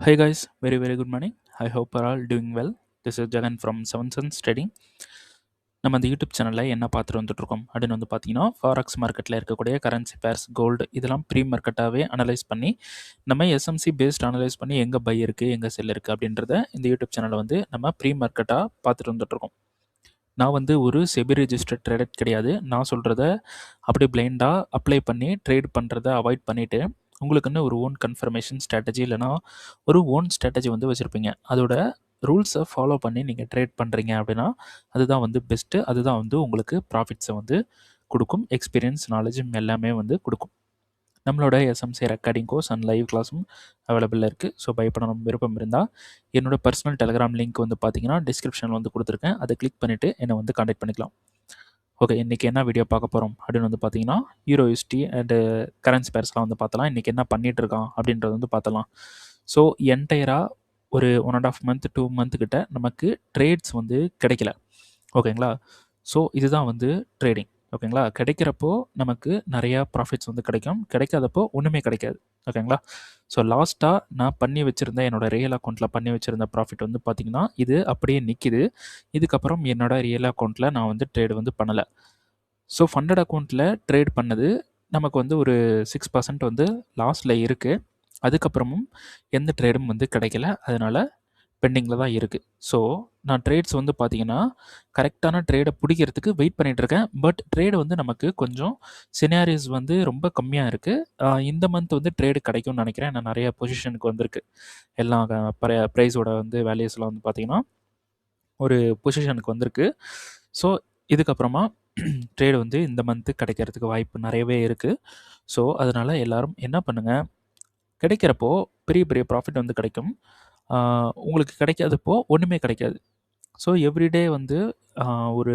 Hi guys, very good morning. I hope you are all doing well. This is Jagan from Seven Suns Trading. நம்ம இந்த YouTube சேனலில் என்ன பார்த்துட்டு வந்துட்டுருக்கோம் அப்படின்னு வந்து பார்த்தீங்கன்னா ஃபாரக்ஸ் மார்க்கெட்டில் இருக்கக்கூடிய கரன்சி பேர்ஸ் கோல்டு இதெல்லாம் ப்ரீ மார்க்கெட்டாகவே அனலைஸ் பண்ணி நம்ம எஸ்எம்சி பேஸ்ட் அனலைஸ் பண்ணி எங்கே பை இருக்குது எங்கே செல் இருக்குது அப்படின்றத இந்த யூடியூப் சேனலில் வந்து நம்ம ப்ரீ மார்க்கெட்டாக பார்த்துட்டு வந்துட்டுருக்கோம். நான் வந்து ஒரு செபி ரெஜிஸ்டர்ட் ட்ரேடர் கிடையாது. நான் சொல்கிறத அப்படி பிளைண்டாக அப்ளை பண்ணி ட்ரேட் பண்ணுறதை அவாய்ட் பண்ணிவிட்டு உங்களுக்குன்னு ஒரு ஓன் கன்ஃபர்மேஷன் ஸ்ட்ராட்டஜி இல்லைனா ஒரு ஓன் ஸ்ட்ராட்டஜி வந்து வச்சுருப்பீங்க. அதோட ரூல்ஸை ஃபாலோ பண்ணி நீங்கள் ட்ரேட் பண்ணுறீங்க அப்படின்னா அதுதான் வந்து பெஸ்ட்டு. அதுதான் வந்து உங்களுக்கு ப்ராஃபிட்ஸை வந்து கொடுக்கும். எக்ஸ்பீரியன்ஸ் நாலேஜும் எல்லாமே வந்து கொடுக்கும். நம்மளோட SMC recording course and live கிளாஸும் அவைலபிளாக இருக்குது. ஸோ பயப்படணும் விருப்பம் இருந்தால் என்னோட பர்சனல் டெலிகிராம் லிங்க் வந்து பார்த்தீங்கன்னா டிஸ்கிரிப்ஷனில் வந்து கொடுத்துருக்கேன். அதை கிளிக் பண்ணிவிட்டு என்னை வந்து கான்டாக்ட் பண்ணிக்கலாம். ஓகே, இன்றைக்கி என்ன வீடியோ பார்க்க போகிறோம் அப்படின்னு வந்து பார்த்தீங்கன்னா யூரோஎஸ்டி அண்டு கரன்சி பேர்ஸ்லாம் வந்து பார்த்தலாம். இன்றைக்கி என்ன பண்ணிகிட்ருக்கான் அப்படின்றத வந்து பார்த்தலாம். ஸோ என்டையராக ஒரு 1.5 மந்த் 2 மந்த் கிட்ட நமக்கு ட்ரேட்ஸ் வந்து கிடைக்கல. ஓகேங்களா? ஸோ இதுதான் வந்து ட்ரேடிங். ஓகேங்களா? கிடைக்கிறப்போ நமக்கு நிறையா ப்ராஃபிட்ஸ் வந்து கிடைக்கும். கிடைக்காதப்போ ஒன்றுமே கிடைக்காது. ஓகேங்களா? ஸோ லாஸ்ட்டாக நான் பண்ணி வச்சுருந்த என்னோடய ரியல் அக்கௌண்ட்டில் பண்ணி வச்சுருந்த ப்ராஃபிட் வந்து பார்த்திங்கன்னா இது அப்படியே நிற்கிது. இதுக்கப்புறம் என்னோடய ரியல் அக்கௌண்ட்டில் நான் வந்து ட்ரேடு வந்து பண்ணலை. ஸோ ஃபண்டட் அக்கௌண்ட்டில் ட்ரேட் பண்ணது நமக்கு வந்து ஒரு 6% வந்து லாஸில் இருக்குது. அதுக்கப்புறமும் எந்த ட்ரேடும் வந்து கிடைக்கல. அதனால் பெண்டிங்கில் தான் இருக்குது. ஸோ நான் ட்ரேட்ஸ் வந்து பார்த்திங்கன்னா கரெக்டான ட்ரேடை பிடிக்கிறதுக்கு வெயிட் பண்ணிகிட்ருக்கேன். பட் ட்ரேடு வந்து நமக்கு கொஞ்சம் சினாரிஸ் வந்து ரொம்ப கம்மியாக இருக்குது. இந்த மந்த் வந்து ட்ரேடு கிடைக்கும்னு நினைக்கிறேன். நான் நிறைய பொசிஷனுக்கு வந்திருக்கு. எல்லா ப்ரைஸோட வந்து வேல்யூஸ்லாம் வந்து பார்த்திங்கன்னா ஒரு பொசிஷனுக்கு வந்திருக்கு. ஸோ இதுக்கப்புறமா ட்ரேடு வந்து இந்த மந்த்து கிடைக்கிறதுக்கு வாய்ப்பு நிறையவே இருக்குது. ஸோ அதனால் எல்லோரும் என்ன பண்ணுங்கள், கிடைக்கிறப்போ பெரிய பெரிய ப்ராஃபிட் வந்து கிடைக்கும். உங்களுக்கு கிடைக்காதப்போ ஒன்றுமே கிடைக்காது. ஸோ எவ்ரிடே வந்து ஒரு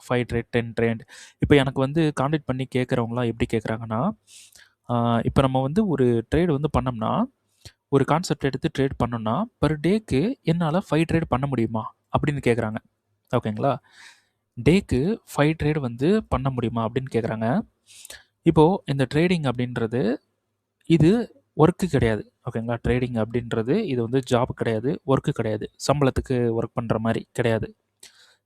5 ட்ரேட் 10 ட்ரேட் இப்போ எனக்கு வந்து கான்டாக்ட் பண்ணி கேட்குறவங்களாம் எப்படி கேட்குறாங்கன்னா, இப்போ நம்ம வந்து ஒரு ட்ரேட் வந்து பண்ணோம்னா ஒரு கான்செப்ட் எடுத்து ட்ரேட் பண்ணோம்னா பர் டேக்கு என்னால் 5 ட்ரேட் பண்ண முடியுமா அப்படின்னு கேட்குறாங்க. ஓகேங்களா? டேக்கு 5 ட்ரேட் வந்து பண்ண முடியுமா அப்படின்னு கேட்குறாங்க. இப்போது இந்த ட்ரேடிங் அப்படின்றது இது ஒர்க்கு கிடையாது. ஓகேங்களா? ட்ரேடிங் அப்படின்றது இது வந்து ஜாப் கிடையாது, ஒர்க்கு கிடையாது, சம்பளத்துக்கு ஒர்க் பண்ணுற மாதிரி கிடையாது.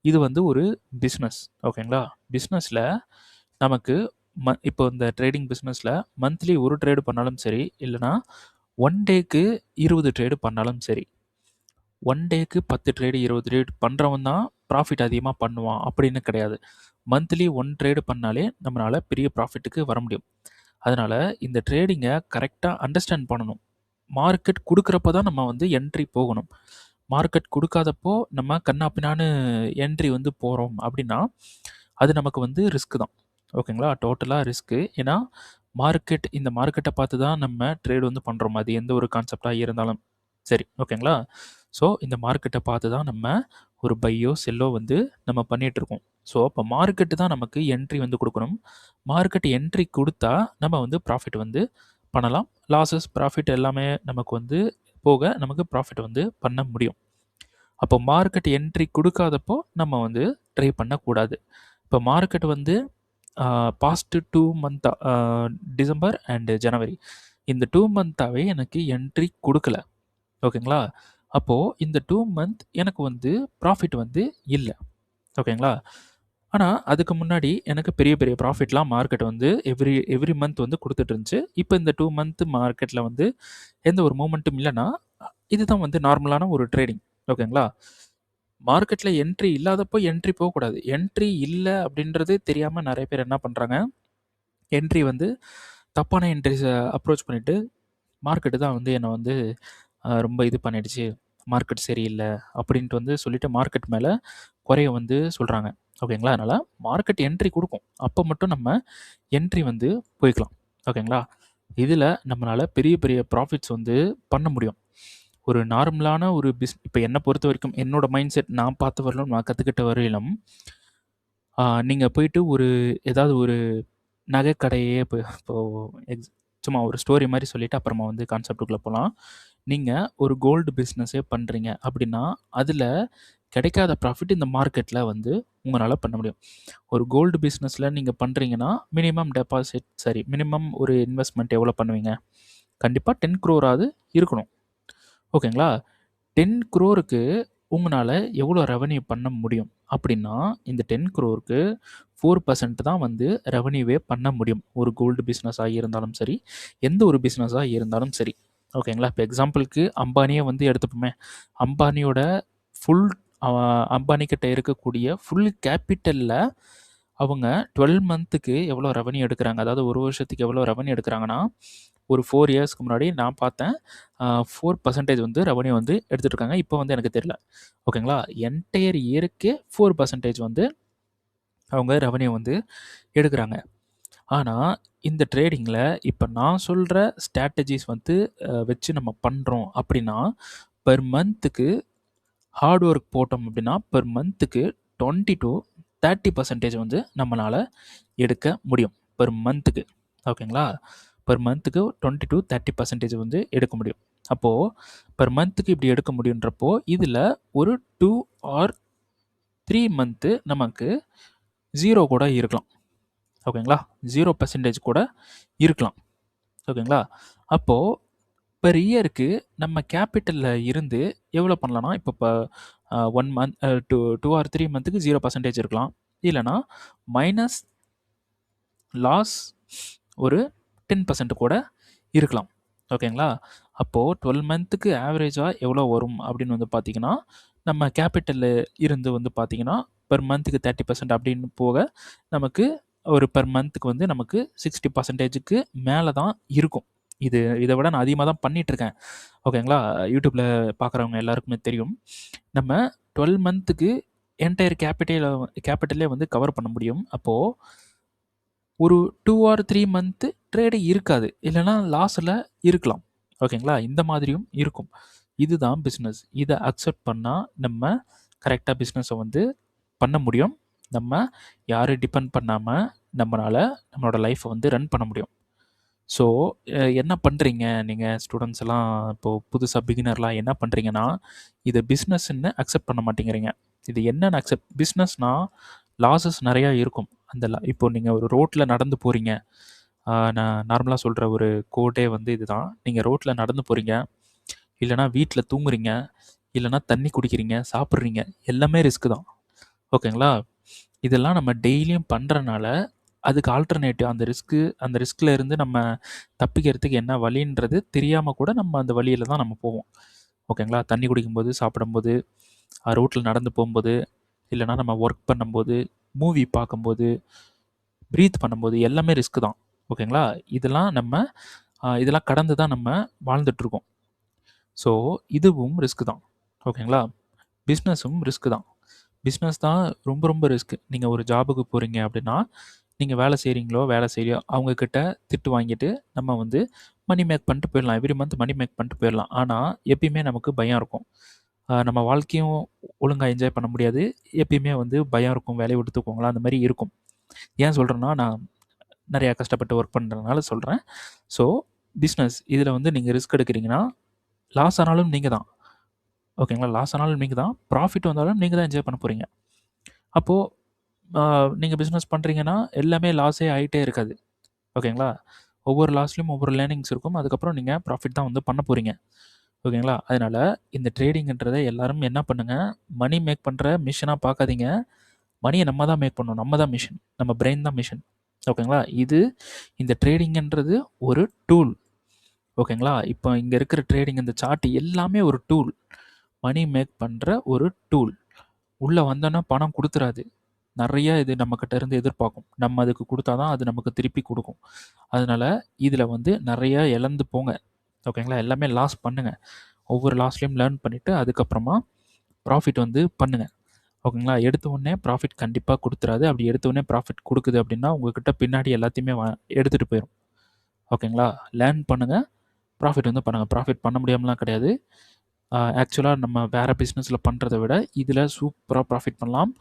இது வந்து ஒரு பிஸ்னஸ். ஓகேங்களா? பிஸ்னஸில் நமக்கு இப்போ இந்த ட்ரேடிங் பிஸ்னஸில் மந்த்லி ஒரு ட்ரேடு பண்ணாலும் சரி, இல்லைனா 1 டேக்கு 20 ட்ரேடு பண்ணாலும் சரி, 1 டேக்கு 10 ட்ரேடு 20 ட்ரேடு பண்ணுறவன் தான் ப்ராஃபிட் அதிகமாக பண்ணுவான் அப்படின்னு கிடையாது. மந்த்லி 1 ட்ரேடு பண்ணாலே நம்மளால் பெரிய ப்ராஃபிட்டுக்கு வர முடியும். அதனால் இந்த ட்ரேடிங்கை கரெக்டாக அண்டர்ஸ்டாண்ட் பண்ணணும். மார்க்கெட் கொடுக்குறப்ப தான் நம்ம வந்து என்ட்ரி போகணும். மார்க்கெட் கொடுக்காதப்போ நம்ம கண்ணாப்பின்னான்னு என்ட்ரி வந்து போகிறோம் அப்படின்னா அது நமக்கு வந்து ரிஸ்க்கு தான். ஓகேங்களா? டோட்டலாக ரிஸ்க்கு. ஏன்னா இந்த மார்க்கெட்டை பார்த்து தான் நம்ம ட்ரேட் வந்து பண்ணுறோம். அது எந்த ஒரு கான்செப்டாக இருந்தாலும் சரி. ஓகேங்களா? ஸோ இந்த மார்க்கெட்டை பார்த்து தான் நம்ம ஒரு பையோ செல்லோ வந்து நம்ம பண்ணிகிட்ருக்கோம். ஸோ அப்போ மார்க்கெட்டு தான் நமக்கு என்ட்ரி வந்து கொடுக்கணும். மார்க்கெட் என்ட்ரி கொடுத்தா நம்ம வந்து ப்ராஃபிட் வந்து பண்ணலாம். லாஸஸ் ப்ராஃபிட் எல்லாமே நமக்கு வந்து போக நமக்கு ப்ராஃபிட் வந்து பண்ண முடியும். அப்போ மார்க்கெட் என்ட்ரி கொடுக்காதப்போ நம்ம வந்து ட்ரை பண்ணக்கூடாது. இப்போ மார்க்கெட் வந்து பாஸ்ட்டு 2 மந்த்தாக டிசம்பர் அண்டு ஜனவரி இந்த 2 மந்த்தாகவே எனக்கு என்ட்ரி கொடுக்கல. ஓகேங்களா? அப்போது இந்த 2 மந்த் எனக்கு வந்து ப்ராஃபிட் வந்து இல்லை. ஓகேங்களா? ஆனால் அதுக்கு முன்னாடி எனக்கு பெரிய பெரிய ப்ராஃபிட்லாம் மார்க்கெட் வந்து எவ்ரி மந்த் வந்து கொடுத்துட்டு இருந்துச்சு. இப்போ இந்த 2 மந்த் மார்க்கெட்டில் வந்து எந்த ஒரு மூமெண்ட்டும் இல்லைன்னா இதுதான் வந்து நார்மலான ஒரு ட்ரேடிங். ஓகேங்களா? மார்க்கெட்டில் என்ட்ரி இல்லாதப்போ என்ட்ரி போகக்கூடாது. என்ட்ரி இல்லை அப்படின்றது தெரியாமல் நிறைய பேர் என்ன பண்ணுறாங்க, என்ட்ரி வந்து தப்பான என்ட்ரிஸை அப்ரோச் பண்ணிவிட்டு மார்க்கெட்டு தான் வந்து என்னை வந்து ரொம்ப இது பண்ணிடுச்சு, மார்க்கெட் சரியில்லை அப்படின்ட்டு வந்து சொல்லிவிட்டு மார்க்கெட் மேலே குறைய வந்து சொல்கிறாங்க. ஓகேங்களா? அதனால் மார்க்கெட் என்ட்ரி கொடுக்கும். அப்போ மட்டும் நம்ம என்ட்ரி வந்து போய்க்கலாம். ஓகேங்களா? இதில் நம்மளால் பெரிய பெரிய ப்ராஃபிட்ஸ் வந்து பண்ண முடியும். ஒரு நார்மலான ஒரு இப்போ என்னை பொறுத்த வரைக்கும் என்னோட மைண்ட் செட் நான் பார்த்த வரலும் நான் கற்றுக்கிட்ட வரையிலும் நீங்கள் போயிட்டு ஏதாவது ஒரு நகைக்கடையே இப்போது சும்மா ஒரு ஸ்டோரி மாதிரி சொல்லிவிட்டு அப்புறமா வந்து கான்செப்டுக்குள்ளே போகலாம். நீங்கள் ஒரு கோல்டு பிஸ்னஸே பண்ணுறீங்க அப்படின்னா அதில் கிடைக்காத ப்ராஃபிட் இந்த மார்க்கெட்டில் வந்து உங்களால் பண்ண முடியும். ஒரு கோல்டு பிஸ்னஸில் நீங்கள் பண்ணுறீங்கன்னா மினிமம் ஒரு இன்வெஸ்ட்மெண்ட் எவ்வளோ பண்ணுவீங்க? கண்டிப்பாக 10 crore இருக்கணும். ஓகேங்களா? 10 crore உங்களால எவ்வளோ ரெவென்யூ பண்ண முடியும் அப்படின்னா, இந்த 10 crore 4% தான் வந்து ரெவென்யூவே பண்ண முடியும். ஒரு கோல்டு பிஸ்னஸா இருந்தாலும் சரி, எந்த ஒரு பிஸ்னஸா இருந்தாலும் சரி. ஓகேங்களா? இப்போ எக்ஸாம்பிளுக்கு அம்பானியே வந்து எடுத்துப்போமே. அம்பானியோட ஃபுல் அம்பானி கிட்ட இருக்கக்கூடிய ஃபுல் கேப்பிட்டல்ல அவங்க 12 மந்த்துக்கு எவ்வளோ ரெவென்யூ எடுக்குறாங்க. அதாவது ஒரு வருஷத்துக்கு எவ்வளோ ரெவென்யூ எடுக்குறாங்கன்னா, ஒரு 4 இயர்ஸ்க்கு முன்னாடி நான் பார்த்தேன். 4% வந்து ரெவென்யூ வந்து எடுத்துட்டு இருக்காங்க. இப்போ வந்து எனக்கு தெரியல. ஓகேங்களா? என்டையர் இயருக்கே 4% வந்து அவங்க ரெவென்யூ வந்து எடுக்குறாங்க. ஆனா, இந்த ட்ரேடிங்ல இப்ப நான் சொல்ற ஸ்ட்ராட்டஜிஸ் வந்து வச்சு நம்ம பண்றோம் அப்படின்னா, பெர் மந்த்துக்கு ஹார்ட் ஒர்க் போட்டோம் அப்படின்னா, பெர் மந்த்துக்கு 20-30% வந்து நம்மளால எடுக்க முடியும். பெர் மந்த்துக்கு. ஓகேங்களா? பெர் மந்த்துக்கு 20-30% வந்து எடுக்க முடியும். அப்போ பெர் மந்த்துக்கு இப்படி எடுக்க முடியுன்றப்போ, இதில ஒரு 2 ஆர் 3 மந்த்து நமக்கு 0 கூட இருக்கலாம். ஓகேங்களா? 0% கூட இருக்கலாம். ஓகேங்களா? அப்போ பெர் இயருக்கு நம்ம கேப்பிட்டல்ல இருந்து எவ்வளோ பண்ணலாம்னா, இப்போ 1 மந்த் 2 ஆர் 3 மந்த்துக்கு 0% இருக்கலாம். இல்லன்னா மைனஸ் லாஸ் ஒரு 10% கூட இருக்கலாம். ஓகேங்களா? அப்போ 12 மந்த்துக்கு ஆவரேஜா எவ்வளோ வரும் அப்படின்னு வந்து பார்த்தீங்கன்னா, நம்ம கேப்பிட்டல்ல இருந்து வந்து பார்த்தீங்கன்னா, பெர் மந்த்துக்கு 30% அப்படின்னு போக, நமக்கு ஒரு பெர் மந்த்துக்கு வந்து நமக்கு 60%க்கு மேல தான் இருக்கும். இத விட நான் அதிகமா தான் பண்ணிட்டுருக்கேன். ஓகேங்களா? யூடியூப்ல பார்க்குறவங்க எல்லாருக்குமே தெரியும். நம்ம 12 மந்த்துக்கு என்டையர் கேப்பிட்டலே வந்து கவர் பண்ண முடியும். அப்போ ஒரு 2 ஆர் 3 மந்த்து ட்ரேடே இருக்காது. இல்லன்னா லாஸ்ல இருக்கலாம். ஓகேங்களா? இந்த மாதிரியும் இருக்கும். இதுதான் பிசினஸ். இத அக்செப்ட் பண்ணா நம்ம கரெக்ட்டா பிசினஸ வந்து பண்ண முடியும். நம்ம யாரையும் டிபெண்ட் பண்ணாம நம்மனால நம்மளோட லைஃப்ப வந்து ரன் பண்ண முடியும். ஸோ, என்ன பண்றீங்க நீங்க ஸ்டூடண்ட்ஸ் எல்லாம் இப்போ புதுசா பிகினர்லாம் என்ன பண்றீங்கன்னா, இத பிசினஸ்ன்னு அக்செப்ட் பண்ண மாட்டேங்கிறீங்க. இது என்னன்னு பிசினஸ்னா லாஸஸ் நெறையா இருக்கும். இப்போ நீங்க ஒரு ரோட்ல நடந்து போறீங்க. நான் நார்மலா சொல்ற ஒரு கோட்டே வந்து இதுதான். நீங்க ரோட்ல நடந்து போறீங்க. இல்லன்னா வீட்ல தூங்குறீங்க. இல்லன்னா தண்ணி குடிக்கிறீங்க, சாப்பிடுறீங்க. எல்லாமே ரிஸ்க் தான். ஓகேங்களா? இதெல்லாம் நம்ம டெய்லியும் பண்றனால, அதுக்கு ஆல்டர்னேட்டிவ் அந்த ரிஸ்க்ல இருந்து நம்ம தப்பிக்கிறதுக்கு என்ன வழின்றது தெரியாம கூட நம்ம அந்த வழியில தான் நம்ம போவோம். ஓகேங்களா? தண்ணி குடிக்கும்போது, சாப்பிடும்போது, ரோட்ல நடந்து போம்போது, இல்லன்னா நம்ம ஒர்க் பண்ணும்போது, மூவி பார்க்கும்போது, பிரீத் பண்ணும்போது எல்லாமே ரிஸ்க் தான். ஓகேங்களா? இதெல்லாம் கடந்து தான் நம்ம வாழ்ந்துட்டுருக்கோம். ஸோ, இதுவும் ரிஸ்க் தான். ஓகேங்களா? பிஸ்னஸும் ரிஸ்க் தான். பிஸ்னஸ் தான் ரொம்ப ரொம்ப ரிஸ்க். நீங்க ஒரு ஜாபுக்கு போறீங்க அப்படின்னா, நீங்க வேலை செய்றீங்களோ, வேலை செய்யலையோ அவங்க கிட்ட திட்டு வாங்கிட்டு நம்ம வந்து மணி மேக் பண்ணிட்டு போயிடலாம். எவ்ரி மந்த் மணி மேக் பண்ணிட்டு போயிடலாம். ஆனா, எப்பயுமே நமக்கு பயம் இருக்கும். நம்ம வாழ்க்கையும் ஒழுங்கா என்ஜாய் பண்ண முடியாது. எப்பயுமே வந்து பயம் இருக்கும். வேலைய விட்டு தூக்குவாங்களா? அந்த மாரி இருக்கும். ஏன் சொல்றேன்னா, நான் நெறையா கஷ்டப்பட்டு ஒர்க் பண்றதுனால சொல்றேன். ஸோ, பிஸ்னஸ் இதில வந்து நீங்க ரிஸ்க் எடுக்கிறீங்கன்னா, லாஸ் ஆனாலும் நீங்க தான். ஓகேங்களா? லாஸ் ஆனாலும் நீங்க தான். ப்ராஃபிட் வந்தாலும் நீங்க தான் என்ஜாய் பண்ண போறீங்க. அப்போ அ நீங்க பிசினஸ் பண்றீங்கன்னா, எல்லாமே லாஸே ஆயிட்டே இருக்காது. ஓகேங்களா? ஒவ்வொரு லாஸ்லயும் ஒவ்வொரு லேர்னிங்ஸ் இருக்கும். அதுக்கப்புறம் நீங்க ப்ராஃபிட் தான் வந்து பண்ண போறீங்க. ஓகேங்களா? அதனால இந்த ட்ரேடிங்ன்றத எல்லாரும் என்ன பண்ணுங்க, மணி மேக் பண்ற மிஷினா பார்க்காதீங்க. மணிய நம்ம தான் மேக் பண்ணணும். நம்ம தான் மிஷின். நம்ம பிரெயின் தான் மிஷின். ஓகேங்களா? இந்த ட்ரேடிங்ன்றது ஒரு டூல். ஓகேங்களா? இப்போ இங்க இருக்கிற ட்ரேடிங் இந்த சார்ட் எல்லாமே ஒரு டூல். மணி மேக் பண்ற ஒரு டூல். உள்ள வந்தோனே பணம் குடுத்துறாது. நெறைய இது நம்மகிட்ட இருந்து எதிர்பார்க்கும். நம்ம அதுக்கு குடுத்தா தான் அது நமக்கு திருப்பி குடுக்கும். அதனால இதில வந்து நெறைய இழந்து போங்க. ஓகேங்களா? எல்லாமே லாஸ் பண்ணுங்க. ஒவ்வொரு லாஸ்லயும் லேர்ன் பண்ணிட்டு, அதுக்கப்புறமா ப்ராஃபிட் வந்து பண்ணுங்க. ஓகேங்களா? எடுத்த உடனே ப்ராஃபிட் கண்டிப்பா குடுத்துறாது. அப்படி எடுத்த உடனே ப்ராஃபிட் குடுக்குது அப்படின்னா, உங்ககிட்ட பின்னாடி எல்லாத்தையுமே எடுத்துட்டு போயிரும். ஓகேங்களா? லேர்ன் பண்ணுங்க. ப்ராஃபிட் வந்து பண்ணுங்க. ப்ராஃபிட் பண்ண முடியாமலாம் கிடையாது. ஆக்சுவலா நம்ம வேற பிசினஸ்ல பண்றத விட, இதில சூப்பரா ப்ராஃபிட் பண்ணலாம்.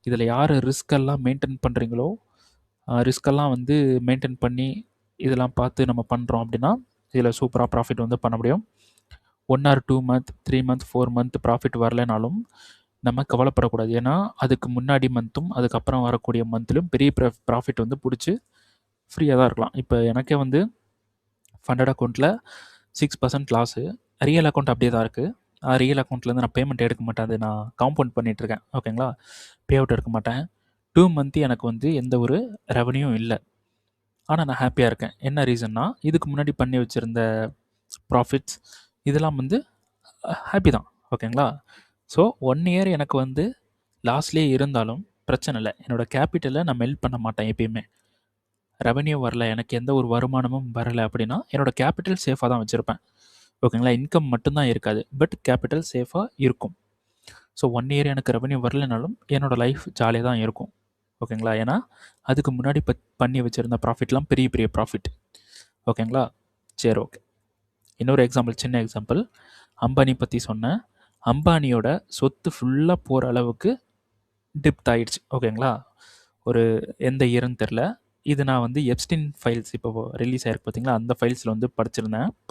இதில யாரு ரிஸ்க் எல்லாம் மெயின்டெயின் பண்றீங்களோ, ரிஸ்க் எல்லாம் வந்து மெயின்டெயின் பண்ணி, இதெல்லாம் பார்த்து நம்ம பண்றோம் அப்படின்னா, இதில சூப்பரா ப்ராஃபிட் வந்து பண்ண முடியும். 1 or 2 month, 3 month, 4 month profit வரலைனாலும், நம்ம கவலைப்படக்கூடாது. ஏன்னா, அதுக்கு முன்னாடி மந்த்தும், அதுக்கப்புறம் வரக்கூடிய மந்த்லயும் பெரிய ப்ராஃபிட் வந்து புடிச்சு ஃப்ரீயா தான் இருக்கலாம். இப்ப எனக்கே வந்து ஃபண்டட் அக்கவுண்ட்ல 6% லாஸு. ரியல் அக்கௌண்ட் அப்படியே தான் இருக்குது. ரியல் அக்கௌண்ட்லேருந்து நான் பேமெண்ட் எடுக்க மாட்டேன். அது நான் காம்பவுண்ட் பண்ணிகிட்ருக்கேன். ஓகேங்களா? பே அவுட் எடுக்க மாட்டேன். 2 மந்த் எனக்கு வந்து எந்த ஒரு ரெவன்யூ இல்லை. ஆனால் நான் ஹாப்பியாக இருக்கேன். என்ன ரீசன்னா, இதுக்கு முன்னாடி பண்ணி வச்சுருந்த ப்ராஃபிட்ஸ் இதெல்லாம் வந்து ஹாப்பி தான். ஓகேங்களா? ஸோ 1 இயர் எனக்கு வந்து லாஸ்லேயே இருந்தாலும் பிரச்சனை இல்லை. என்னோடய கேபிட்டலை நான் மெல்ட் பண்ண மாட்டேன் எப்பயுமே. ரெவன்யூ வரல, எனக்கு எந்த ஒரு வருமானமும் வரலை அப்படின்னா என்னோடய கேபிட்டல் சேஃபாக தான் வச்சுருப்பேன். ஓகேங்களா? இன்கம் மட்டும்தான் இருக்காது. பட் கேபிட்டல் சேஃபாக இருக்கும். ஸோ 1 இயர் எனக்கு ரெவன்யூ வரலைனாலும் என்னோடய லைஃப் ஜாலியாக தான் இருக்கும். ஓகேங்களா? ஏன்னா அதுக்கு முன்னாடி பண்ணி வச்சுருந்த ப்ராஃபிட்லாம் பெரிய பெரிய ப்ராஃபிட். ஓகேங்களா? சரி, ஓகே. இன்னொரு எக்ஸாம்பிள், சின்ன எக்ஸாம்பிள். அம்பானி பற்றி சொன்னேன். அம்பானியோட சொத்து ஃபுல்லாக போகிற அளவுக்கு டிப்த் ஆயிடுச்சு. ஓகேங்களா? ஒரு எந்த இயர்னு தெரில. இது நான் வந்து எப்ஸ்டின் ஃபைல்ஸ் இப்போ ரிலீஸ் ஆகிருக்கு பார்த்தீங்களா, அந்த ஃபைல்ஸில் வந்து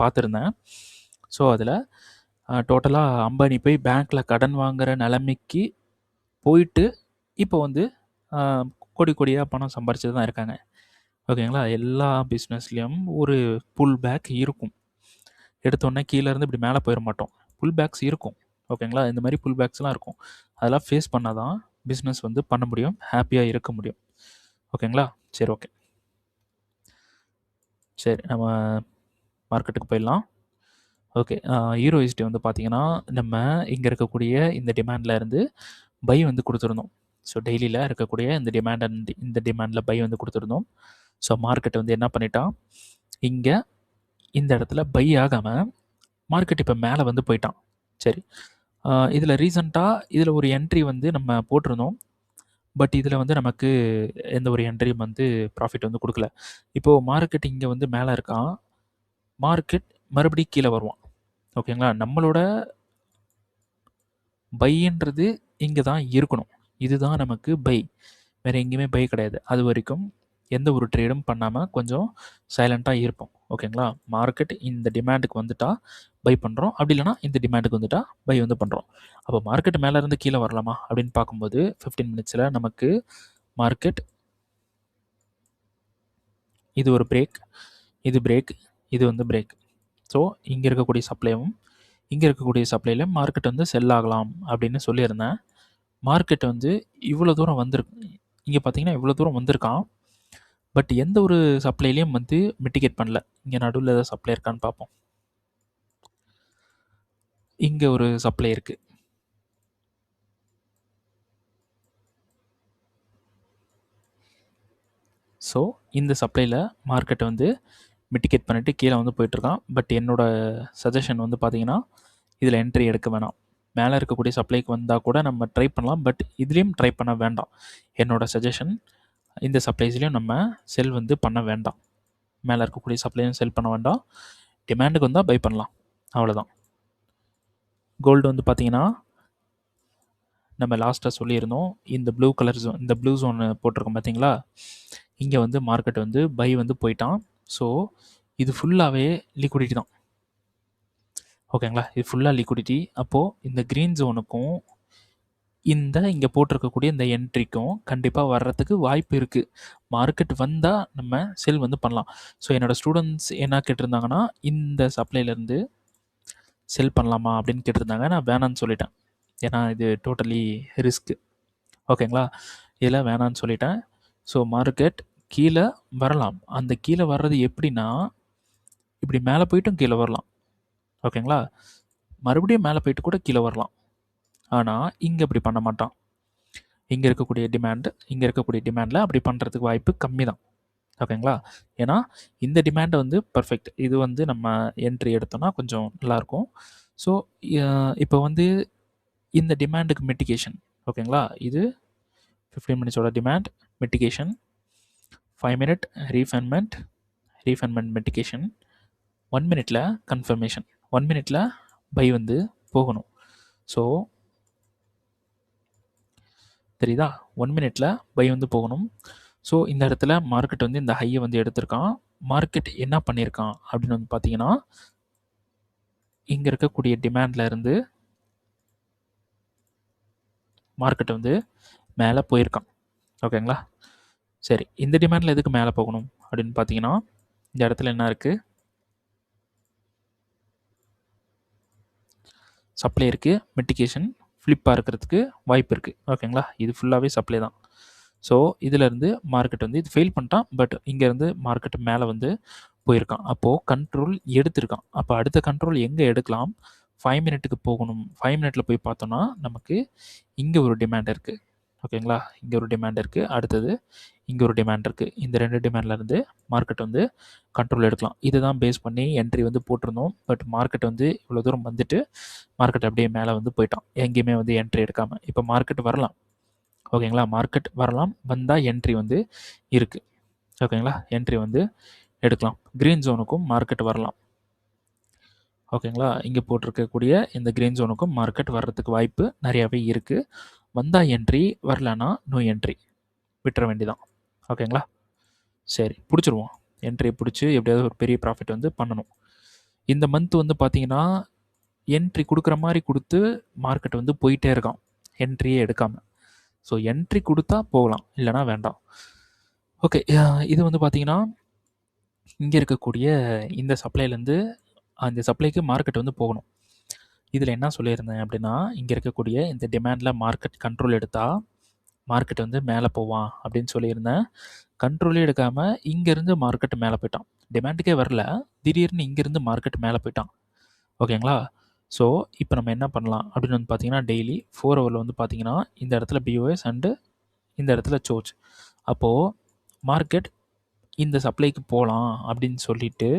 பார்த்துருந்தேன். ஸோ அதில் டோட்டலாக அம்பானி போய் பேங்க்கில் கடன் வாங்குகிற நிலைமைக்கு போயிட்டு இப்போ வந்து கோடி கோடியாக பணம் சம்பாரிச்சுட்டு தான் இருக்காங்க. ஓகேங்களா? எல்லா பிஸ்னஸ்லேயும் ஒரு புல் பேக் இருக்கும். எடுத்தோடனே கீழேருந்து இப்படி மேலே போயிட மாட்டோம். புல் பேக்ஸ் இருக்கும். ஓகேங்களா? இந்த மாதிரி புல் பேக்ஸ்லாம் இருக்கும். அதெல்லாம் ஃபேஸ் பண்ணால் தான் பிஸ்னஸ் வந்து பண்ண முடியும், ஹாப்பியாக இருக்க முடியும். ஓகேங்களா? சரி, ஓகே. சரி, நம்ம மார்க்கெட்டுக்கு போயிடலாம். ஓகே. ஈரோஎஸ்டி வந்து பார்த்தீங்கன்னா, நம்ம இங்கே இருக்கக்கூடிய இந்த டிமாண்டில் இருந்து பை வந்து கொடுத்துருந்தோம். ஸோ டெய்லியில் இருக்கக்கூடிய இந்த டிமாண்டில் பை வந்து கொடுத்துருந்தோம். ஸோ மார்க்கெட் வந்து என்ன பண்ணிட்டான், இங்கே இந்த இடத்துல பை ஆகாமல் மார்க்கெட் இப்போ மேலே வந்து போயிட்டான். சரி, இதில் ரீசண்டாக இதில் ஒரு என்ட்ரி வந்து நம்ம போட்டிருந்தோம். பட் இதில் வந்து நமக்கு எந்த ஒரு என்ட்ரியும் வந்து ப்ராஃபிட் வந்து கொடுக்கல. இப்போது மார்க்கெட் இங்கே வந்து மேலே இருக்கான். மார்க்கெட் மறுபடியும் கீழே வருவான். ஓகேங்களா? நம்மளோட பைன்றது இங்கே தான் இருக்கணும். இதுதான் நமக்கு பை. வேறு எங்கேயுமே பை கிடையாது. அது வரைக்கும் எந்த ஒரு ட்ரேடும் பண்ணாமல் கொஞ்சம் சைலண்ட்டாக இருப்போம். ஓகேங்களா? மார்க்கெட் இந்த டிமாண்டுக்கு வந்துட்டா பை பண்ணுறோம். அப்படி இல்லைனா இந்த டிமாண்டுக்கு வந்துட்டா பை வந்து பண்ணுறோம். அப்போ மார்க்கெட் மேலேருந்து கீழே வரலாமா அப்படின்னு பார்க்கும்போது 15 மினிட்ஸில் நமக்கு மார்க்கெட் இது ஒரு பிரேக், இது பிரேக், இது வந்து பிரேக். ஸோ இங்கே இருக்கக்கூடிய சப்ளையும் இங்கே இருக்கக்கூடிய சப்ளைலையும் மார்க்கெட் வந்து செல் ஆகலாம் அப்படின்னு சொல்லியிருந்தேன். மார்க்கெட் வந்து இவ்வளோ தூரம் வந்திருக்கு. இங்கே பார்த்தீங்கன்னா இவ்வளோ தூரம் வந்திருக்கான். பட் எந்த ஒரு சப்ளைலையும் வந்து மிட்டிகேட் பண்ணல. இங்கே நடுவில் ஏதாவது சப்ளை இருக்கான்னு பார்ப்போம். இங்கே ஒரு சப்ளை இருக்குது. ஸோ இந்த சப்ளையில் மார்க்கெட்டை வந்து மிட்டிகேட் பண்ணிவிட்டு கீழே வந்து போயிட்டுருக்கான். பட் என்னோடய சஜஷன் வந்து பார்த்திங்கன்னா இதில் என்ட்ரி எடுக்க வேணாம். மேலே இருக்கக்கூடிய சப்ளைக்கு வந்தால் கூட நம்ம ட்ரை பண்ணலாம். பட் இதுலேயும் ட்ரை பண்ண வேண்டாம். என்னோடய சஜஷன், இந்த சப்ளைஸ்லேயும் நம்ம செல் வந்து பண்ண வேண்டாம். மேலே இருக்கக்கூடிய சப்ளையும் செல் பண்ண வேண்டாம். டிமாண்டுக்கு வந்தால் பை பண்ணலாம், அவ்வளோதான். கோல்டு வந்து பார்த்திங்கன்னா நம்ம லாஸ்ட்டாக சொல்லியிருந்தோம், இந்த ப்ளூ கலர் ஜோன், இந்த ப்ளூ ஜோன் போட்டிருக்கோம் பார்த்தீங்களா, இங்கே வந்து மார்க்கெட் வந்து பை வந்து போயிட்டான். ஸோ இது ஃபுல்லாகவே லிக்விடிட்டி தான். ஓகேங்களா? இது ஃபுல்லாக லிக்விடிட்டி. அப்போது இந்த க்ரீன் ஜோனுக்கும் இந்த இங்கே போட்டிருக்கக்கூடிய இந்த என்ட்ரிக்கும் கண்டிப்பாக வர்றதுக்கு வாய்ப்பு இருக்குது. மார்க்கெட் வந்தால் நம்ம செல் வந்து பண்ணலாம். ஸோ என்னோடய ஸ்டூடெண்ட்ஸ் என்ன கேட்டிருந்தாங்கன்னா, இந்த சப்ளைலேருந்து செல் பண்ணலாமா அப்படின்னு கேட்டிருந்தாங்க. நான் வேணான்னு சொல்லிட்டேன். ஏன்னா இது டோட்டலி ரிஸ்க்கு. ஓகேங்களா? இதில் வேணான்னு சொல்லிட்டேன். ஸோ மார்க்கெட் கீழே வரலாம். அந்த கீழே வர்றது எப்படின்னா, இப்படி மேலே போய்ட்டும் கீழே வரலாம். ஓகேங்களா? மறுபடியும் மேலே போயிட்டு கூட கீழே வரலாம். ஆனால் இங்கே அப்படி பண்ண மாட்டான். இங்கே இருக்கக்கூடிய டிமாண்டில் அப்படி பண்ணுறதுக்கு வாய்ப்பு கம்மி தான். ஓகேங்களா? ஏன்னா இந்த டிமாண்டை வந்து பர்ஃபெக்ட். இது வந்து நம்ம என்ட்ரி எடுத்தோன்னா கொஞ்சம் நல்லாயிருக்கும். ஸோ இப்போ வந்து இந்த டிமாண்டுக்கு மிட்டிகேஷன். ஓகேங்களா? இது 15 மினிட்ஸோட demand mitigation, 5 minute refinement mitigation, 1 மினிட்ல கன்ஃபர்மேஷன். 1 மினிட்ல பை வந்து போகணும். ஸோ தெரியுதா? 1 மினிட்ல பை வந்து போகணும். ஸோ இந்த இடத்துல மார்க்கெட் வந்து இந்த ஹையை வந்து எடுத்திருக்கான். மார்க்கெட் என்ன பண்ணியிருக்கான் அப்படின்னு வந்து பார்த்தீங்கன்னா, இங்கே இருக்கக்கூடிய டிமாண்டில் இருந்து மார்க்கெட் வந்து மேலே போயிருக்கான். ஓகேங்களா? சரி, இந்த டிமாண்டில் எதுக்கு மேலே போகணும் அப்படின்னு பார்த்தீங்கன்னா, இந்த இடத்துல என்ன இருக்குது, சப்ளை இருக்குது, மிட்டிகேஷன் ஃப்ளிப்பாக இருக்கிறதுக்கு வாய்ப்பு இருக்குது. ஓகேங்களா, இது ஃபுல்லாகவே சப்ளை தான். ஸோ இதிலேருந்து மார்க்கெட் வந்து இது ஃபெயில் பண்ணிட்டான். பட் இங்கேருந்து மார்க்கெட் மேலே வந்து போயிருக்கான். அப்போது கண்ட்ரோல் எடுத்திருக்கான். அப்போ அடுத்த கண்ட்ரோல் எங்கே எடுக்கலாம்? 5 மினிட்டுக்கு போகணும். 5 மினிட்டில் போய் பார்த்தோன்னா நமக்கு இங்கே ஒரு டிமாண்ட் இருக்குது. ஓகேங்களா, இங்கே ஒரு டிமாண்ட் இருக்குது. அடுத்தது இங்கே ஒரு டிமாண்ட் இருக்குது. இந்த 2 டிமாண்ட்லேருந்து மார்க்கெட் வந்து கண்ட்ரோல் எடுக்கலாம். இதை தான் பேஸ் பண்ணி என்ட்ரி வந்து போட்டிருந்தோம். பட் மார்க்கெட் வந்து இவ்வளோ தூரம் வந்துட்டு மார்க்கெட் அப்படியே மேலே வந்து போயிட்டான். எங்கேயுமே வந்து என்ட்ரி எடுக்காமல். இப்போ மார்க்கெட் வரலாம். ஓகேங்களா, மார்க்கெட் வரலாம். வந்தால் என்ட்ரி வந்து இருக்குது. ஓகேங்களா, என்ட்ரி வந்து எடுக்கலாம். க்ரீன் ஜோனுக்கும் மார்க்கெட் வரலாம். ஓகேங்களா, இங்கே போட்டிருக்கக்கூடிய இந்த க்ரீன் ஜோனுக்கும் மார்க்கெட் வர்றதுக்கு வாய்ப்பு நிறையாவே இருக்குது. வந்தால் என்ட்ரி, வரலன்னா நோ என்ட்ரி, விட்டுற வேண்டிதான். ஓகேங்களா, சரி பிடிச்சிருவோம். என்ட்ரி பிடிச்சி எப்படியாவது ஒரு பெரிய ப்ராஃபிட் வந்து பண்ணணும். இந்த மந்த் வந்து பார்த்தீங்கன்னா என்ட்ரி கொடுக்குற மாதிரி கொடுத்து மார்க்கெட் வந்து போயிட்டே இருக்கான், என்ட்ரியே எடுக்காமல். ஸோ என்ட்ரி கொடுத்தா போகலாம், இல்லைனா வேண்டாம். ஓகே, இது வந்து பார்த்தீங்கன்னா இங்கே இருக்கக்கூடிய இந்த சப்ளைலேருந்து அந்த சப்ளைக்கு மார்க்கெட் வந்து போகணும். இதில் என்ன சொல்லியிருந்தேன் அப்படின்னா, இங்கே இருக்கக்கூடிய இந்த டிமாண்டில் மார்க்கெட் கண்ட்ரோல் எடுத்தால் மார்க்கெட் வந்து மேலே போவான் அப்படின்னு சொல்லியிருந்தேன். கண்ட்ரோலே எடுக்காமல் இங்கேருந்து மார்க்கெட் மேலே போயிட்டான். டிமாண்டுக்கே வரல, திடீர்னு இங்கேருந்து மார்க்கெட் மேலே போயிட்டான். ஓகேங்களா, ஸோ இப்போ நம்ம என்ன பண்ணலாம் அப்படின்னு வந்து பார்த்தீங்கன்னா, டெய்லி 4 ஹவரில் வந்து பார்த்தீங்கன்னா இந்த இடத்துல பிஓஎஸ் அண்டு இந்த இடத்துல சோச். அப்போது மார்க்கெட் இந்த சப்ளைக்கு போகலாம் அப்படின்னு சொல்லிட்டு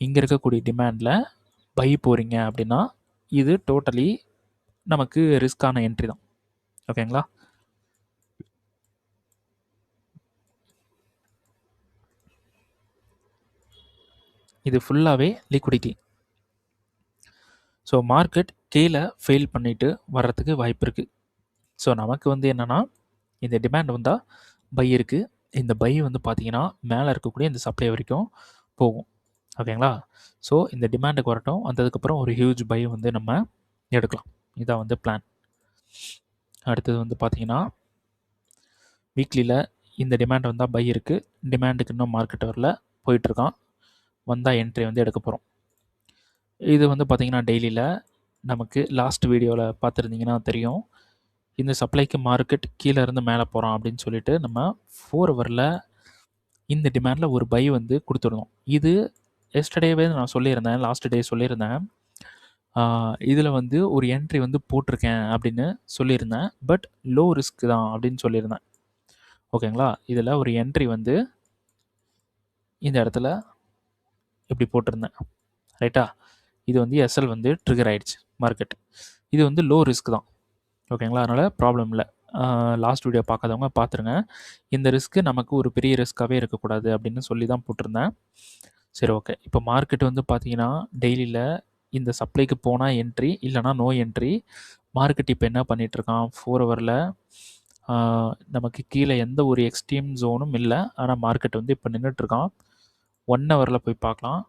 இங்கே இருக்கக்கூடிய டிமாண்டில் பை போகிறீங்க அப்படின்னா இது டோட்டலி நமக்கு ரிஸ்க்கான என்ட்ரி தான். ஓகேங்களா, இது ஃபுல்லாகவே லிக்விடிட்டி. ஸோ மார்க்கெட் கீழே ஃபெயில் பண்ணிவிட்டு வர்றதுக்கு வாய்ப்பு இருக்குது. ஸோ நமக்கு வந்து என்னென்னா இந்த டிமாண்ட் வந்தால் பை இருக்குது. இந்த பை வந்து பார்த்திங்கன்னா மேலே இருக்கக்கூடிய இந்த சப்ளை வரைக்கும் போகும். ஓகேங்களா, ஸோ இந்த டிமாண்டுக்கு வரட்டும், வந்ததுக்கப்புறம் ஒரு ஹியூஜ் பை வந்து நம்ம எடுக்கலாம். இதான் வந்து பிளான். அடுத்தது வந்து பார்த்திங்கன்னா வீக்லியில் இந்த டிமாண்ட் வந்தால் பை இருக்குது. டிமாண்டுக்கு இன்னும் மார்க்கெட் வரல, போயிட்டுருக்கான். வந்தால் என்ட்ரி வந்து எடுக்க போகிறோம். இது வந்து பார்த்திங்கன்னா டெய்லியில் நமக்கு லாஸ்ட் வீடியோவில் பார்த்துருந்தீங்கன்னா தெரியும். இந்த சப்ளைக்கு மார்க்கெட் கீழே இருந்து மேலே போகிறோம் அப்படின்னு சொல்லிட்டு நம்ம 4 ஹவரில் இந்த டிமாண்டில் ஒரு பை வந்து கொடுத்துருந்தோம். இது எஸ்டர்டேவே நான் சொல்லியிருந்தேன், லாஸ்ட் டே சொல்லியிருந்தேன். இதில் வந்து ஒரு என்ட்ரி வந்து போட்டிருக்கேன் அப்படின்னு சொல்லியிருந்தேன். பட் லோ ரிஸ்க் தான் அப்படின்னு சொல்லியிருந்தேன். ஓகேங்களா, இதில் ஒரு என்ட்ரி வந்து இந்த இடத்துல இப்படி போட்டிருந்தேன். ரைட்டா, இது வந்து எஸ்எல் வந்து ட்ரிகர் ஆகிடுச்சு மார்க்கெட். இது வந்து லோ ரிஸ்க் தான். ஓகேங்களா, அதனால் ப்ராப்ளம் இல்லை. லாஸ்ட் வீடியோ பார்க்காதவங்க பார்த்துருங்க. இந்த ரிஸ்க்கு நமக்கு ஒரு பெரிய ரிஸ்க்காகவே இருக்கக்கூடாது அப்படின்னு சொல்லி தான் போட்டிருந்தேன். சரி, ஓகே. இப்போ மார்க்கெட் வந்து பார்த்தீங்கன்னா டெய்லியில் இந்த சப்ளைக்கு போனால் என்ட்ரி, இல்லைனா நோ என்ட்ரி. மார்க்கெட் இப்போ என்ன பண்ணிகிட்ருக்கான், 4 ஹவரில் நமக்கு கீழே எந்த ஒரு எக்ஸ்ட்ரீம் ஜோனும் இல்லை. ஆனால் மார்க்கெட் வந்து இப்போ நின்றுட்டுருக்கான். 1 ஹவரில் போய் பார்க்கலாம்.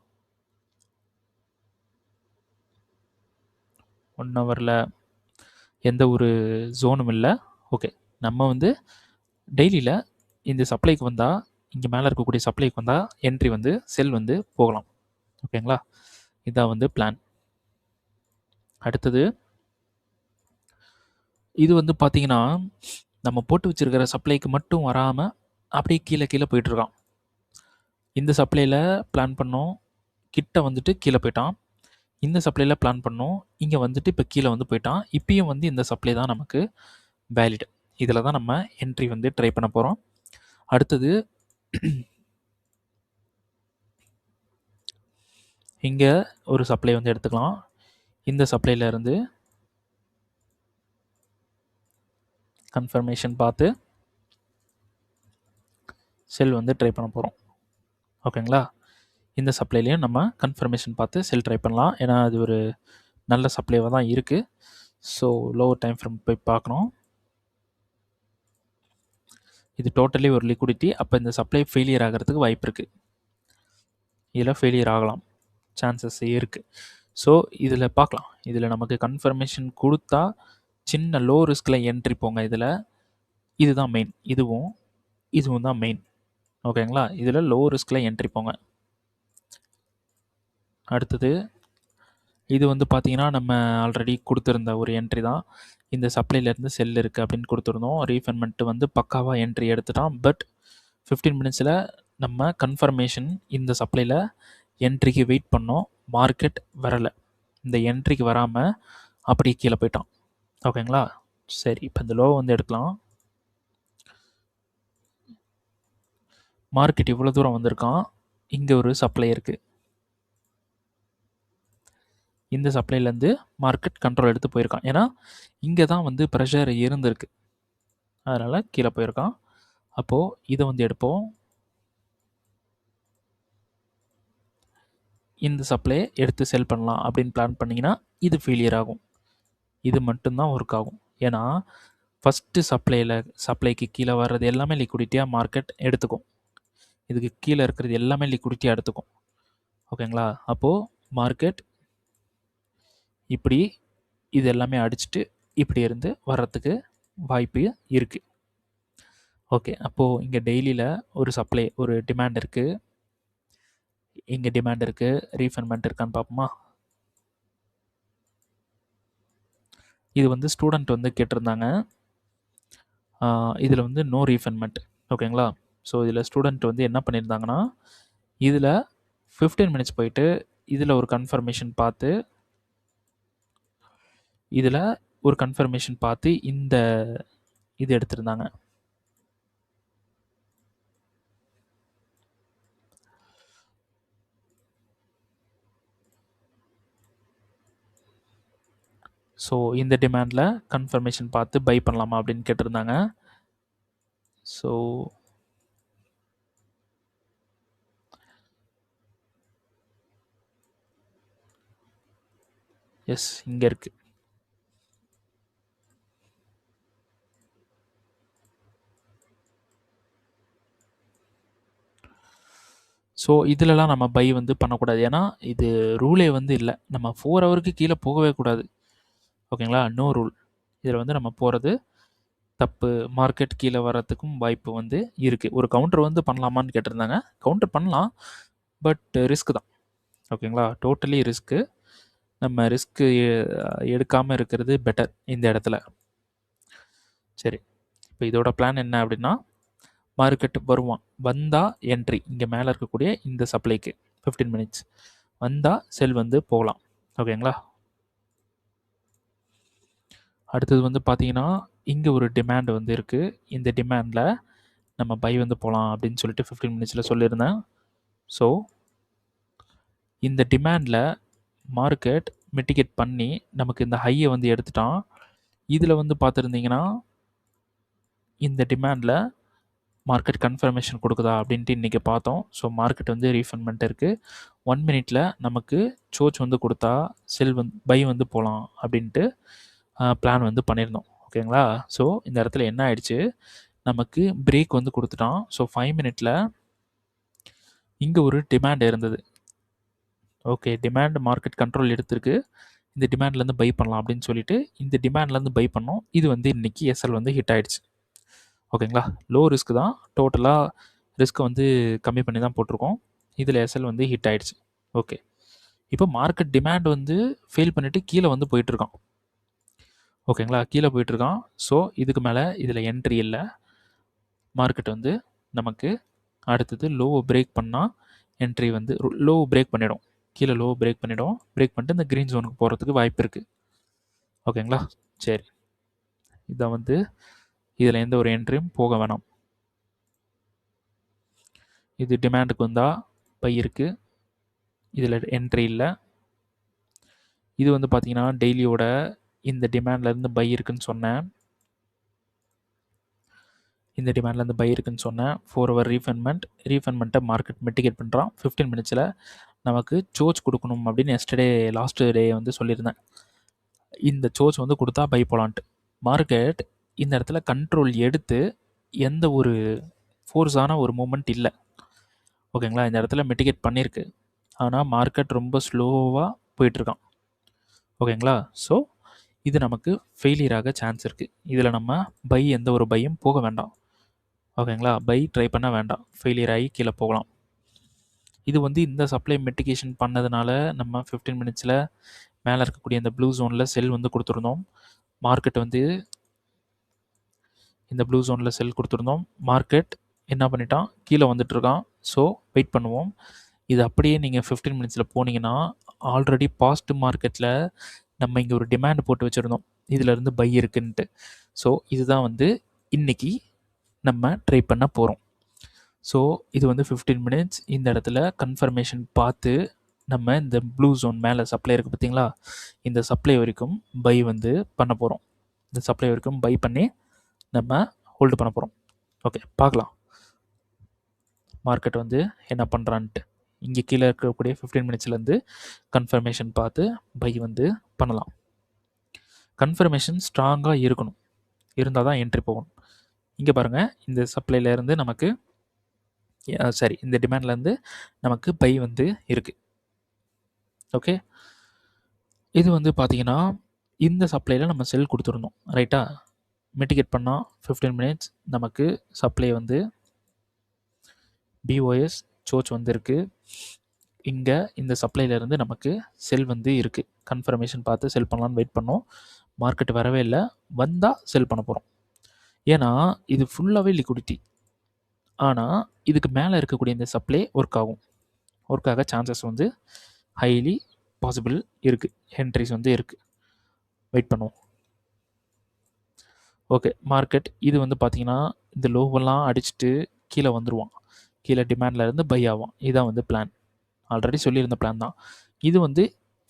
1 ஹவரில் எந்த ஒரு ஜோனும் இல்லை. ஓகே, நம்ம வந்து டெய்லியில் இந்த சப்ளைக்கு வந்தால், இங்கே மேலே இருக்கக்கூடிய சப்ளைக்கு வந்தால் என்ட்ரி வந்து செல் வந்து போகலாம். ஓகேங்களா, இதான் வந்து பிளான். அடுத்தது இது வந்து பார்த்திங்கன்னா நம்ம போட்டு வச்சுருக்கிற சப்ளைக்கு மட்டும் வராமல் அப்படியே கீழே கீழே போயிட்டுருக்கான். இந்த சப்ளையில் பிளான் பண்ணோம், கிட்ட வந்துட்டு கீழே போயிட்டான். இந்த சப்ளையில் பிளான் பண்ணோம், இங்கே வந்துட்டு இப்போ கீழே வந்து போயிட்டான். இப்பயும் வந்து இந்த சப்ளை தான் நமக்கு வேலிட். இதில் தான் நம்ம என்ட்ரி வந்து ட்ரை பண்ண போகிறோம். அடுத்தது இங்கே ஒரு சப்ளை வந்து எடுத்துக்கலாம். இந்த சப்ளையில் இருந்து கன்ஃபர்மேஷன் பார்த்து செல் வந்து ட்ரை பண்ண போகிறோம். ஓகேங்களா, இந்த சப்ளைலையும் நம்ம கன்ஃபர்மேஷன் பார்த்து செல் ட்ரை பண்ணலாம். ஏன்னா அது ஒரு நல்ல சப்ளைவாக தான் இருக்குது. ஸோ லோவர் டைம் ஃப்ரேம் போய் பார்க்கணும். இது டோட்டலி ஒரு லிக்விடிட்டி. அப்போ இந்த சப்ளை ஃபெயிலியர் ஆகிறதுக்கு வாய்ப்பு இருக்குது. இதில் ஃபெயிலியர் ஆகலாம், சான்சஸ் இருக்குது. ஸோ இதில் பார்க்கலாம். இதில் நமக்கு கன்ஃபர்மேஷன் கொடுத்தா சின்ன லோ ரிஸ்கில் என்ட்ரி போங்க. இதில் இதுதான் மெயின், இதுவும் தான் மெயின். ஓகேங்களா, இதில் லோ ரிஸ்கில் என்ட்ரி போங்க. அடுத்தது இது வந்து பார்த்தீங்கன்னா, நம்ம ஆல்ரெடி குடுத்திருந்த ஒரு என்ட்ரி தான். இந்த சப்ளைலேருந்து செல் இருக்கு அப்படின்னு குடுத்துருந்தோம். ரீஃபண்ட்மென்ட் வந்து பக்காவா என்ட்ரி எடுத்துட்டான். பட் 15 மினிட்ஸில நம்ம கன்ஃபர்மேஷன் இந்த சப்ளைல என்ட்ரிக்கு வெயிட் பண்ணோம். மார்க்கெட் வரல. இந்த என்ட்ரிக்கு வராம அப்படியே கீழ போயிட்டான். ஓகேங்களா? சரி. இப்ப இந்த லோ வந்து எடுக்கலாம். மார்க்கெட் இவ்வளோ தூரம் வந்திருக்கான். இங்க ஒரு சப்ளை இருக்கு. இந்த சப்ளைலேருந்து மார்க்கெட் கண்ட்ரோல் எடுத்து போயிருக்கான். ஏன்னா, இங்க தான் வந்து பிரஷர் இருந்திருக்கு. அதனால கீழ போயிருக்கான். அப்போ இத வந்து எடுப்போம். இந்த சப்ளைய எடுத்து செல் பண்ணலாம் அப்படின்னு பிளான் பண்ணீங்கன்னா, இது ஃபெயிலியர் ஆகும். இது மட்டும் தான் ஒர்க் ஆகும். ஏன்னா, ஃபர்ஸ்ட்டு சப்ளைக்கு கீழ வர்றது எல்லாமே லிக்விடிட்டியா மார்க்கெட் எடுத்துக்கும். இதுக்கு கீழ இருக்கிறது எல்லாமே லிக்விடிட்டியா எடுத்துக்கும். ஓகேங்களா? அப்போ மார்க்கெட் இப்படி இது எல்லாமே அடிச்சுட்டு இப்படி இருந்து வர்றதுக்கு வாய்ப்பு இருக்கு. ஓகே. அப்போ இங்க டெய்லில ஒரு சப்ளை ஒரு டிமாண்ட் இருக்கு. இங்க டிமாண்ட் இருக்கு. ரீஃபண்ட்மென்ட் இருக்கான்னு பார்ப்போமா? இது வந்து ஸ்டூடண்ட் வந்து கேட்டிருந்தாங்க. இதில் வந்து நோ ரீஃபண்ட்மெண்ட். ஓகேங்களா? ஸோ இதில் ஸ்டூடண்ட் வந்து என்ன பண்ணியிருந்தாங்கன்னா, இதில் 15 மினிட்ஸ் போயிட்டு இதில் ஒரு கன்ஃபர்மேஷன் பார்த்து இதில் ஒரு கன்ஃபர்மேஷன் பார்த்து இந்த இது எடுத்திருந்தாங்க. ஸோ இந்த டிமாண்டில் கன்ஃபர்மேஷன் பார்த்து பை பண்ணலாமா அப்படின்னு கேட்டிருந்தாங்க. ஸோ எஸ் இங்கே இருக்கு. ஸோ இதிலலாம் நம்ம பை வந்து பண்ணக்கூடாது. ஏன்னா இது ரூலே வந்து இல்லை. நம்ம 4 ஹவருக்கு கீழே போகவே கூடாது. ஓகேங்களா? No rule. இதில் வந்து நம்ம போகிறது தப்பு. மார்க்கெட் கீழே வர்றதுக்கும் வாய்ப்பு வந்து இருக்கு. ஒரு கவுண்டர் வந்து பண்ணலாமான்னு கேட்டிருந்தாங்க. கவுண்டர் பண்ணலாம். பட் ரிஸ்க் தான். ஓகேங்களா? Totally risk. நம்ம ரிஸ்க்கு எடுக்காம இருக்கிறது பெட்டர் இந்த இடத்துல. சரி. இப்போ இதோட பிளான் என்ன அப்படின்னா, மார்க்கெட் வருவான். வந்தா என்ட்ரி. இங்க மேல இருக்கக்கூடிய இந்த சப்ளைக்கு 15 மினிட்ஸ். வந்தா செல் வந்து போகலாம். ஓகேங்களா? அடுத்தது வந்து பார்த்தீங்கன்னா, இங்க ஒரு டிமாண்ட் வந்து இருக்கு. இந்த டிமாண்ட்ல நம்ம பை வந்து போலாம் அப்படின்னு சொல்லிட்டு 15 மினிட்ஸ்ல சொல்லியிருந்தேன். ஸோ இந்த டிமாண்ட்ல மார்க்கெட் மிட்டிகேட் பண்ணி நமக்கு இந்த ஹையை வந்து எடுத்துட்டான். இதில் வந்து பார்த்துருந்தீங்கன்னா, இந்த டிமாண்ட்ல மார்க்கெட் கன்ஃபர்மேஷன் கொடுக்குதா அப்படின்ட்டு இன்றைக்கி பார்த்தோம். ஸோ மார்க்கெட் வந்து ரீஃபண்ட்மெண்ட் இருக்குது. 1 மினிட்ல நமக்கு சோச் வந்து கொடுத்தா செல் வந்து பை வந்து போகலாம் அப்படின்ட்டு பிளான் வந்து பண்ணியிருந்தோம். ஓகேங்களா? ஸோ இந்த இடத்துல என்ன ஆயிடுச்சு, நமக்கு பிரேக் வந்து கொடுத்துட்டான். ஸோ 5 மினிட்ல இங்கே ஒரு டிமாண்ட் இருந்தது. ஓகே, டிமாண்ட் மார்க்கெட் கண்ட்ரோல் எடுத்திருக்கு. இந்த டிமாண்ட்லேருந்து பை பண்ணலாம் அப்படின்னு சொல்லிட்டு இந்த டிமாண்ட்லேருந்து பை பண்ணோம். இது வந்து இன்னைக்கு எஸ்எல் வந்து ஹிட் ஆயிடுச்சு. ஓகேங்களா? லோ ரிஸ்க் தான். டோட்டலாக ரிஸ்க்கை வந்து கம்மி பண்ணி தான் போட்டிருக்கோம். இதில் எஸ்எல் வந்து ஹிட் ஆயிடுச்சு. ஓகே. இப்போ மார்க்கெட் டிமாண்ட் வந்து ஃபெயில் பண்ணிவிட்டு கீழே வந்து போயிட்டுருக்கான். ஓகேங்களா? கீழே போயிட்டுருக்கான். ஸோ இதுக்கு மேலே இதில் என்ட்ரி இல்லை. மார்க்கெட் வந்து நமக்கு அடுத்தது லோவை பிரேக் பண்ணால் என்ட்ரி வந்து லோ பிரேக் பண்ணிடும். கீழே லோ பிரேக் பண்ணிடும். பிரேக் பண்ணிட்டு இந்த க்ரீன் ஜோனுக்கு போகிறதுக்கு வாய்ப்பு இருக்குது. ஓகேங்களா? சரி. இதை வந்து இதில் எந்த ஒரு என்ட்ரியும் போக வேணாம். இது டிமாண்டுக்கு வந்தால் பை இருக்குது. இதில் என்ட்ரி இல்லை. இது வந்து பார்த்தீங்கன்னா டெய்லியோட இந்த டிமாண்ட்லேருந்து பை இருக்குன்னு சொன்னேன். இந்த டிமாண்ட்லேருந்து பை இருக்குன்னு சொன்னேன். 4 ஹவர் ரீஃபண்ட்மெண்ட்டை மார்க்கெட் மிட்டிகேட் பண்ணுறான். 15 மினிட்ஸில் நமக்கு சோச் கொடுக்கணும் அப்படின்னு எஸ்டர்டே லாஸ்ட் டே வந்து சொல்லியிருந்தேன். இந்த சோச் வந்து கொடுத்தா பை போலான்ட்டு. மார்க்கெட் இந்த இடத்துல கண்ட்ரோல் எடுத்து எந்த ஒரு ஃபோர்ஸான ஒரு மூமெண்ட் இல்லை. ஓகேங்களா? இந்த இடத்துல மிட்டிகேட் பண்ணியிருக்கு. ஆனால் மார்க்கெட் ரொம்ப ஸ்லோவாக போயிட்டுருக்கான். ஓகேங்களா? ஸோ இது நமக்கு ஃபெயிலியர் ஆக சான்ஸ் இருக்குது. இதில் நம்ம பை எந்த ஒரு பையும் போக வேண்டாம். ஓகேங்களா? பை ட்ரை பண்ண வேண்டாம். ஃபெயிலியர் ஆகி கீழே போகலாம். இது வந்து இந்த சப்ளை மிட்டிகேஷன் பண்ணதுனால நம்ம 15 மினிட்ஸில் மேலே இருக்கக்கூடிய இந்த ப்ளூ ஜோனில் செல் வந்து கொடுத்துருந்தோம். மார்க்கெட் வந்து இந்த ப்ளூ ஜோனில் செல் கொடுத்துருந்தோம். மார்க்கெட் என்ன பண்ணிட்டான், கீழே வந்துட்டு இருக்கான். ஸோ வெயிட் பண்ணுவோம். இது அப்படியே நீங்கள் 15 மினிட்ஸில் போனீங்கன்னா ஆல்ரெடி பாஸ்ட் மார்க்கெட்டில் நம்ம இங்கே ஒரு டிமாண்ட் போட்டு வச்சுருந்தோம், இதிலேருந்து பை இருக்குன்ட்டு. ஸோ இதுதான் வந்து இன்றைக்கி நம்ம ட்ரை பண்ண போகிறோம். ஸோ இது வந்து 15 மினிட்ஸ் இந்த இடத்துல கன்ஃபர்மேஷன் பார்த்து நம்ம இந்த ப்ளூ ஜோன் மேலே சப்ளை இருக்குது பார்த்தீங்களா, இந்த சப்ளை வரைக்கும் பை வந்து பண்ண போகிறோம். இந்த சப்ளை வரைக்கும் பை பண்ணி நம்ம ஹோல்டு பண்ண போகிறோம். ஓகே, பார்க்கலாம் மார்க்கெட் வந்து என்ன பண்ணுறான்ட்டு. இங்கே கீழே இருக்கக்கூடிய 15 மினிட்ஸ்லேருந்து கன்ஃபர்மேஷன் பார்த்து பை வந்து பண்ணலாம். கன்ஃபர்மேஷன் ஸ்ட்ராங்காக இருக்கணும், இருந்தால் தான் என்ட்ரி போகணும். இங்கே பாருங்கள், இந்த சப்ளைலேருந்து நமக்கு சரி இந்த டிமாண்ட்லேருந்து நமக்கு பை வந்து இருக்குது. ஓகே, இது வந்து பார்த்தீங்கன்னா இந்த சப்ளையில் நம்ம செல் கொடுத்துருந்தோம் ரைட்டா. மிட்டிகேட் பண்ணால் 15 மினிட்ஸ் நமக்கு சப்ளை வந்து பிஓஎஸ் சோச் வந்து இருக்குது. இங்கே இந்த சப்ளைலேருந்து நமக்கு செல் வந்து இருக்குது. கன்ஃபர்மேஷன் பார்த்து செல் பண்ணலான்னு வெயிட் பண்ணோம். மார்க்கெட் வரவே இல்லை. வந்தால் செல் பண்ண போகிறோம். ஏன்னா இது ஃபுல்லாகவே லிக்விடிட்டி. ஆனால் இதுக்கு மேலே இருக்கக்கூடிய இந்த சப்ளை ஒர்க் ஆகும். ஒர்க் ஆக சான்சஸ் வந்து ஹைலி பாசிபிள் இருக்குது. என்ட்ரிஸ் வந்து இருக்குது. வெயிட் பண்ணுவோம். ஓகே, மார்க்கெட் இது வந்து பார்த்திங்கன்னா இந்த லோவெல்லாம் அடிச்சுட்டு கீழே வந்துடுவான். கீழே டிமாண்டில் இருந்து பை ஆகும். இதுதான் வந்து பிளான். ஆல்ரெடி சொல்லியிருந்த பிளான் தான் இது. வந்து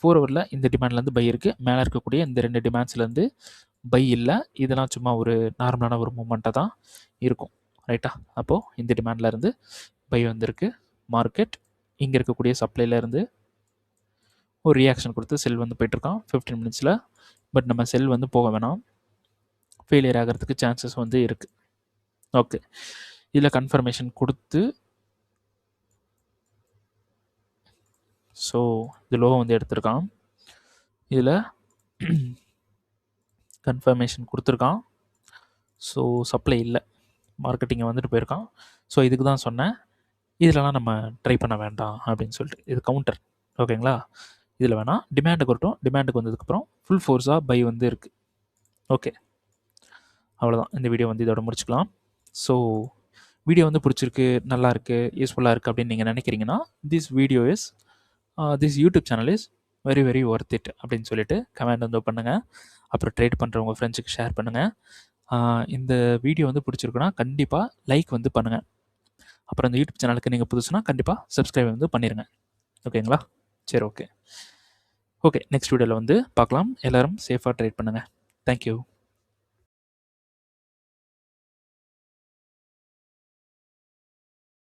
4 ஹவரில் இந்த டிமாண்ட்லேருந்து பை இருக்குது. மேலே இருக்கக்கூடிய இந்த 2 டிமாண்ட்ஸ்லேருந்து பை இல்லை. இதெல்லாம் சும்மா ஒரு நார்மலான ஒரு மூமெண்ட்டாக தான் இருக்கும் ரைட்டா. அப்போது இந்த டிமாண்ட்லேருந்து பை வந்திருக்கு. மார்க்கெட் இங்கே இருக்கக்கூடிய சப்ளைலேருந்து ஒரு ரியாக்ஷன் கொடுத்து செல் வந்து போயிட்டுருக்கான் 15 மினிட்ஸில். பட் நம்ம செல் வந்து போக வேணாம், ஃபெயிலியர் ஆகிறதுக்கு சான்சஸ் வந்து இருக்குது. ஓகே, இதில் கன்ஃபர்மேஷன் கொடுத்து ஸோ இது லோ வந்து எடுத்திருக்கான். இதில் கன்ஃபர்மேஷன் கொடுத்துருக்கான். ஸோ சப்ளை இல்லை, மார்க்கெட்டிங்கை வந்துட்டு போயிருக்கான். ஸோ இதுக்கு தான் சொன்னேன் இதிலலாம் நம்ம ட்ரை பண்ண வேண்டாம் அப்படின்னு சொல்லிட்டு. இது கவுண்டர் ஓகேங்களா. இதில் வேணால் டிமாண்டுக்கு வரட்டும். டிமாண்டுக்கு வந்ததுக்கப்புறம் ஃபுல் ஃபோர்ஸாக பை வந்து இருக்குது. ஓகே, அவ்வளோதான். இந்த வீடியோ வந்து இதோட முடிச்சுக்கலாம். ஸோ வீடியோ வந்து பிடிச்சிருக்கு, நல்லா இருக்குது, யூஸ்ஃபுல்லாக இருக்குது அப்படின்னு நீங்கள் நினைக்கிறீங்கன்னா this video is this YouTube channel is very very worth it அப்படின்னு சொல்லிட்டு கமெண்ட் வந்து பண்ணுங்கள். அப்புறம் ட்ரேட் பண்ணுறவங்க ஃப்ரெண்ட்ஸுக்கு ஷேர் பண்ணுங்கள். இந்த வீடியோ வந்து பிடிச்சிருக்குன்னா கண்டிப்பாக லைக் வந்து பண்ணுங்கள். அப்புறம் இந்த யூடியூப் சேனலுக்கு நீங்கள் புதுசுனா கண்டிப்பாக சப்ஸ்கிரைப் வந்து பண்ணிடுங்க. ஓகேங்களா. சரி, ஓகே. நெக்ஸ்ட் வீடியோவில் வந்து பார்க்கலாம். எல்லோரும் சேஃபாக ட்ரேட் பண்ணுங்கள். தேங்க்யூ.